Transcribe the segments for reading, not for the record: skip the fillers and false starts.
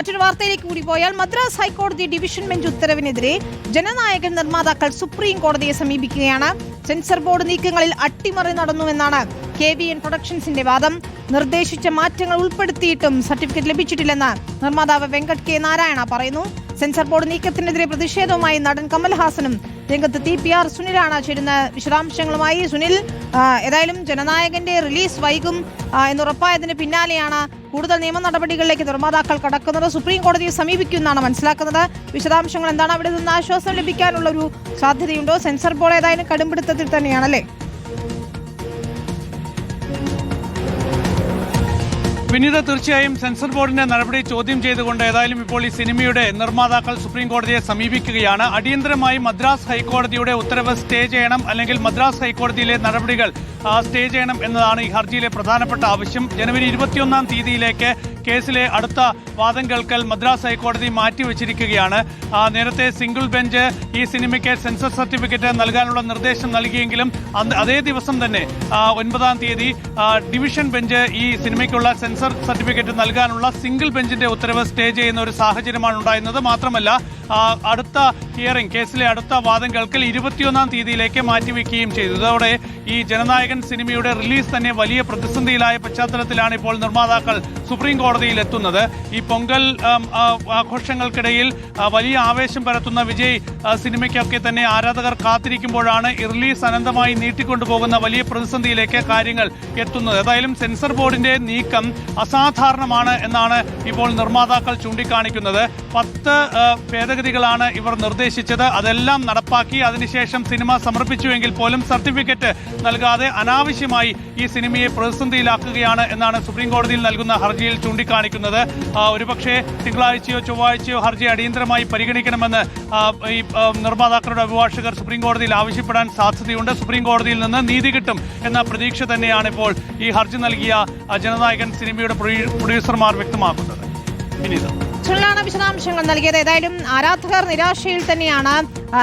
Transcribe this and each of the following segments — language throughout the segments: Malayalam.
മറ്റൊരു വാർത്തയിലേക്ക് കൂടി പോയാൽ മദ്രാസ് ഹൈക്കോടതി ഡിവിഷൻ ബെഞ്ച് ഉത്തരവിനെതിരെ ജനനായകൻ നിർമ്മാതാക്കൾ സുപ്രീം കോടതിയെ സമീപിക്കുകയാണ്. സെൻസർ ബോർഡ് നീക്കങ്ങളിൽ അട്ടിമറി നടന്നുവെന്നാണ് KVN പ്രൊഡക്ഷൻസിന്റെ വാദം. നിർദ്ദേശിച്ച മാറ്റങ്ങൾ ഉൾപ്പെടുത്തിയിട്ടും സർട്ടിഫിക്കറ്റ് ലഭിച്ചിട്ടില്ലെന്ന് നിർമ്മാതാവ് വെങ്കട് കെ നാരായണ പറയുന്നു. സെൻസർ ബോർഡ് നീക്കത്തിനെതിരെ പ്രതിഷേധവുമായി നടൻ കമൽഹാസനും രംഗത്തെത്തി. PR സുനിലാണ് ചേരുന്ന വിശദാംശങ്ങളുമായി. സുനിൽ, ഏതായാലും ജനനായകന്റെ റിലീസ് വൈകും എന്നുറപ്പായതിന് പിന്നാലെയാണ് കൂടുതൽ നിയമ നടപടികളിലേക്ക് നിർമ്മാതാക്കൾ കടക്കുന്നത്. സുപ്രീം കോടതിയെ സമീപിക്കുമെന്നാണ് മനസ്സിലാക്കുന്നത്. വിശദാംശങ്ങൾ എന്താണ്? അവിടെ നിന്ന് ആശ്വാസം ലഭിക്കാനുള്ള ഒരു സാധ്യതയുണ്ടോ? സെൻസർ ബോർഡ് ഏതായാലും കടുംപിടുത്തത്തിൽ തന്നെയാണല്ലേ? വിനീത, തീർച്ചയായും സെൻസർ ബോർഡിന്റെ നടപടി ചോദ്യം ചെയ്തുകൊണ്ട് ഏതായാലും ഇപ്പോൾ ഈ സിനിമയുടെ നിർമ്മാതാക്കൾ സുപ്രീം കോടതിയെ സമീപിക്കുകയാണ്. അടിയന്തരമായി മദ്രാസ് ഹൈക്കോടതിയുടെ ഉത്തരവ് സ്റ്റേ ചെയ്യണം, അല്ലെങ്കിൽ മദ്രാസ് ഹൈക്കോടതിയിലെ നടപടികൾ സ്റ്റേ ചെയ്യണം എന്നതാണ് ഈ ഹർജിയിലെ പ്രധാനപ്പെട്ട ആവശ്യം. ജനുവരി 21 തീയതിയിലേക്ക് കേസിലെ അടുത്ത വാദം കേൾക്കൽ മദ്രാസ് ഹൈക്കോടതി മാറ്റിവെച്ചിരിക്കുകയാണ്. നേരത്തെ സിംഗിൾ ബെഞ്ച് ഈ സിനിമയ്ക്ക് സെൻസർ സർട്ടിഫിക്കറ്റ് നൽകാനുള്ള നിർദ്ദേശം നൽകിയെങ്കിലും അതേ ദിവസം തന്നെ 9 തീയതി ഡിവിഷൻ ബെഞ്ച് ഈ സിനിമയ്ക്കുള്ള സെൻസർ സർട്ടിഫിക്കറ്റ് നൽകാനുള്ള സിംഗിൾ ബെഞ്ചിന്റെ ഉത്തരവ് സ്റ്റേ ചെയ്യുന്ന ഒരു സാഹചര്യമാണ് ഉണ്ടായിരുന്നത്. മാത്രമല്ല അടുത്ത ഹിയറിംഗ്, കേസിലെ അടുത്ത വാദം കേൾക്കൽ 21 തീയതിയിലേക്ക് മാറ്റിവെക്കുകയും ചെയ്തു. ഇതോടെ ഈ ജനനായകൻ സിനിമയുടെ റിലീസ് തന്നെ വലിയ പ്രതിസന്ധിയിലായ പശ്ചാത്തലത്തിലാണ് ഇപ്പോൾ നിർമ്മാതാക്കൾ സുപ്രീം കോടതിയിൽ എത്തുന്നത്. ഈ പൊങ്കൽ ആഘോഷങ്ങൾക്കിടയിൽ വലിയ ആവേശം പരത്തുന്ന വിജയ് സിനിമയ്ക്കൊക്കെ തന്നെ ആരാധകർ കാത്തിരിക്കുമ്പോഴാണ് റിലീസ് അനന്തമായി നീട്ടിക്കൊണ്ടുപോകുന്ന വലിയ പ്രതിസന്ധിയിലേക്ക് കാര്യങ്ങൾ എത്തുന്നത്. ഏതായാലും സെൻസർ ബോർഡിന്റെ നീക്കം അസാധാരണമാണ് എന്നാണ് ഇപ്പോൾ നിർമ്മാതാക്കൾ ചൂണ്ടിക്കാണിക്കുന്നത്. 10 ഭേദഗതികളാണ് ഇവർ നിർദ്ദേശിച്ചത്. അതെല്ലാം നടപ്പാക്കി അതിനുശേഷം സിനിമ സമർപ്പിച്ചുവെങ്കിൽ പോലും സർട്ടിഫിക്കറ്റ് നൽകാതെ അനാവശ്യമായി ഈ സിനിമയെ പ്രതിസന്ധിയിലാക്കുകയാണ് എന്നാണ് സുപ്രീം കോടതിയിൽ നൽകുന്ന ഹർജിയിൽ ചൂണ്ടിക്കാണിക്കുന്നത്. ഒരുപക്ഷെ തിങ്കളാഴ്ചയോ ചൊവ്വാഴ്ചയോ ഹർജി അടിയന്തരമായി പരിഗണിക്കണമെന്ന് ഈ നിർമ്മാതാക്കളുടെ അഭിഭാഷകർ സുപ്രീം കോടതിയിൽ ആവശ്യപ്പെടാൻ സാധ്യതയുണ്ട്. സുപ്രീം കോടതിയിൽ നിന്ന് നീതി കിട്ടും എന്ന പ്രതീക്ഷ തന്നെയാണ് ഇപ്പോൾ ഈ ഹർജി നൽകിയ ജനനായകൻ സിനിമയുടെ പ്രൊഡ്യൂസർമാർ വ്യക്തമാക്കുന്നത്. സുനിലാണ് വിശദാംശങ്ങൾ നൽകിയത്. ഏതായാലും ആരാധകർ നിരാശയിൽ തന്നെയാണ്.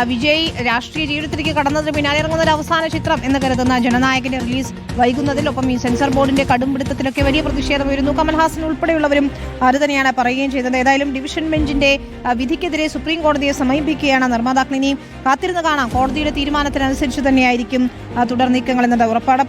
വിജയ് രാഷ്ട്രീയ ജീവിതത്തിലേക്ക് കടന്നതിന് പിന്നാലെ ഇറങ്ങുന്ന ഒരു അവസാന ചിത്രം എന്ന് കരുതുന്ന ജനനായകന്റെ റിലീസ് വൈകുന്നതിലൊപ്പം ഈ സെൻസർ ബോർഡിന്റെ കടുംപിടുത്തത്തിലൊക്കെ വലിയ പ്രതിഷേധം വരുന്നു. കമൽഹാസൻ ഉൾപ്പെടെയുള്ളവരും അത് തന്നെയാണ് പറയുകയും ചെയ്തത്. ഏതായാലും ഡിവിഷൻ ബെഞ്ചിന്റെ വിധിക്കെതിരെ സുപ്രീം കോടതിയെ സമീപിക്കുകയാണ് നിർമ്മാതാക്കൾ. ഇനി കാത്തിരുന്ന് കാണാം. കോടതിയുടെ തീരുമാനത്തിനനുസരിച്ച് തന്നെയായിരിക്കും തുടർ നീക്കങ്ങൾ എന്നത് ഉറപ്പാണ്.